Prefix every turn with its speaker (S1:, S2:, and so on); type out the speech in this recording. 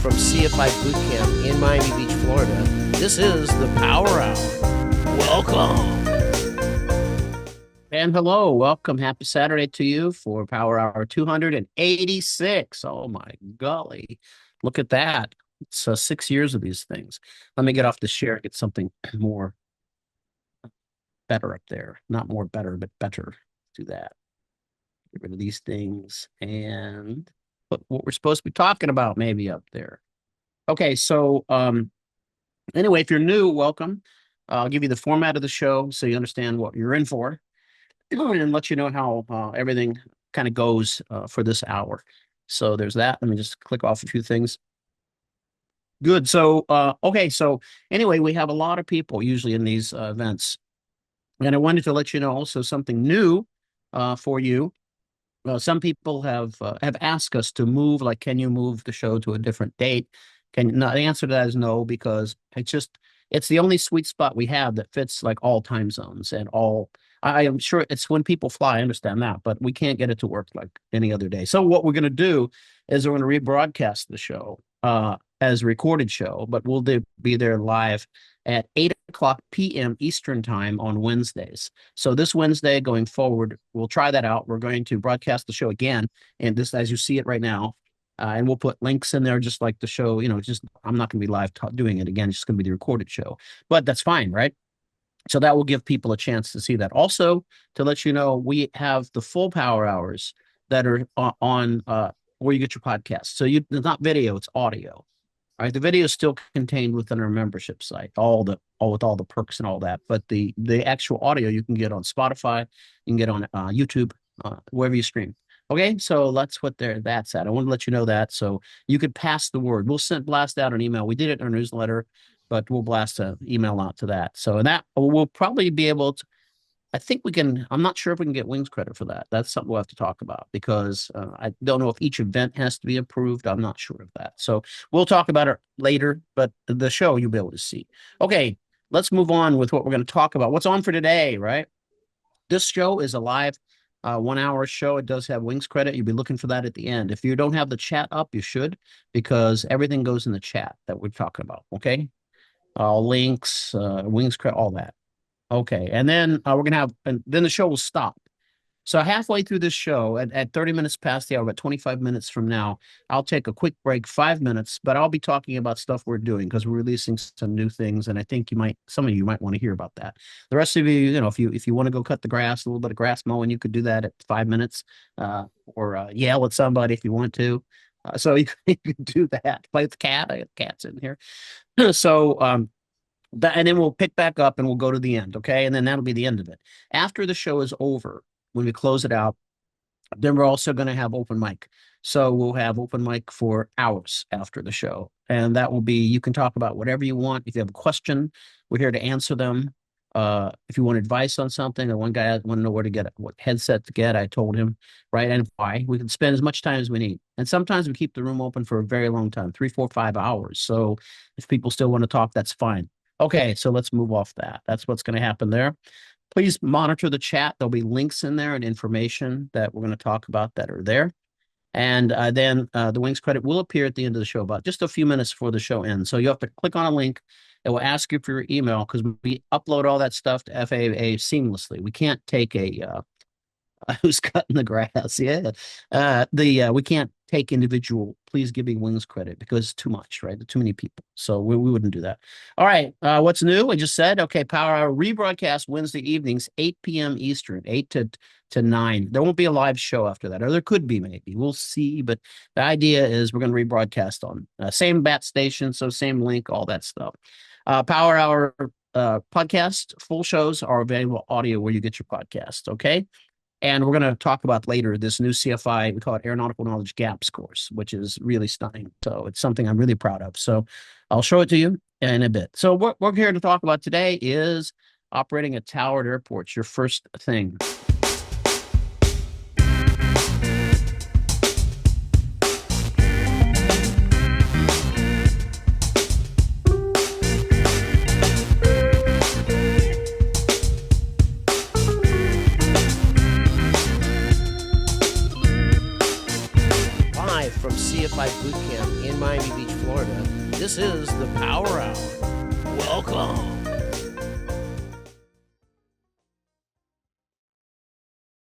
S1: from CFI Bootcamp in Miami Beach, Florida. This is the Power Hour. Welcome. And hello, welcome. Happy Saturday to you for Power Hour 286. Oh my golly. Look at that. It's 6 years of these things. Let me get off the share, get something more better up there. Not more better, but better. Do that. Get rid of these things and put what we're supposed to be talking about maybe up there. Okay, so anyway, if you're new, welcome. I'll give you the format of the show so you understand what you're in for and let you know how everything kind of goes for this hour. So there's that. Let me just click off a few things. Good. So, okay. So anyway, we have a lot of people usually in these events. And I wanted to let you know also something new for you. Some people have asked us to move, like, can you move the show to a different date? No, the answer to that is no, because it's the only sweet spot we have that fits like all time zones and all. I am sure it's when people fly, I understand that, but we can't get it to work like any other day. So what we're going to do is we're going to rebroadcast the show as a recorded show, but we'll be there live at 8:00 p.m. Eastern time on Wednesdays. So this Wednesday going forward, we'll try that out. We're going to broadcast the show again, and this as you see it right now, and we'll put links in there just like the show. Just I'm not going to be live doing it again. It's just going to be the recorded show, but that's fine, right? So that will give people a chance to see that. Also, to let you know, we have the full power hours that are on where you get your podcast. So it's not video, it's audio. All right, the video is still contained within our membership site, with all the perks and all that. But the actual audio you can get on Spotify, you can get on YouTube, wherever you stream. Okay, so that's what that's at. I want to let you know that so you could pass the word. We'll blast out an email. We did it in our newsletter, but we'll blast an email out to that. So that we'll probably be able to. I think we can. I'm not sure if we can get wings credit for that. That's something we'll have to talk about because I don't know if each event has to be approved. I'm not sure of that. So we'll talk about it later, but the show you'll be able to see. Okay, let's move on with what we're going to talk about. What's on for today, right? This show is a live 1 hour show. It does have wings credit. You'll be looking for that at the end. If you don't have the chat up, you should, because everything goes in the chat that we're talking about. Okay, links, wings credit, all that. Okay, and then we're gonna have, and then the show will stop. So halfway through this show, at 30 minutes past the hour, about 25 minutes from now, I'll take a quick break, 5 minutes, but I'll be talking about stuff we're doing because we're releasing some new things, and I think some of you might want to hear about that. The rest of you, if you want to go cut the grass, a little bit of grass mowing, you could do that at 5 minutes, or yell at somebody if you want to. So you can do that. Play with the cat. I got cats in here. So and then we'll pick back up and we'll go to the end, okay? And then that'll be the end of it. After the show is over, when we close it out, then we're also going to have open mic. So we'll have open mic for hours after the show. And that will be, you can talk about whatever you want. If you have a question, we're here to answer them. If you want advice on something, one guy wanted to know where to get what headset to get. I told him, right, and why. We can spend as much time as we need. And sometimes we keep the room open for a very long time, 3, 4, 5 hours. So if people still want to talk, that's fine. Okay, so let's move off that. That's what's going to happen there. Please monitor the chat. There'll be links in there and information that we're going to talk about that are there. And then the wings credit will appear at the end of the show, about just a few minutes before the show ends. So you have to click on a link. It will ask you for your email because we upload all that stuff to FAA seamlessly. We can't take who's cutting the grass? Yeah. We can't take individual, please give me wings credit because it's too much, right? Too many people. So we wouldn't do that. All right. What's new? I just said, okay, Power Hour rebroadcast Wednesday evenings, 8 p.m. Eastern, 8 to 9. There won't be a live show after that, or there could be maybe. We'll see. But the idea is we're going to rebroadcast on same BAT station, so same link, all that stuff. Power Hour podcast, full shows are available audio where you get your podcast, okay? And we're going to talk about later this new CFI, we call it Aeronautical Knowledge Gaps course, which is really stunning. So it's something I'm really proud of. So I'll show it to you in a bit. So what we're here to talk about today is operating at towered airports, your first thing. CFI Bootcamp in Miami Beach, Florida. This is the Power Hour. Welcome.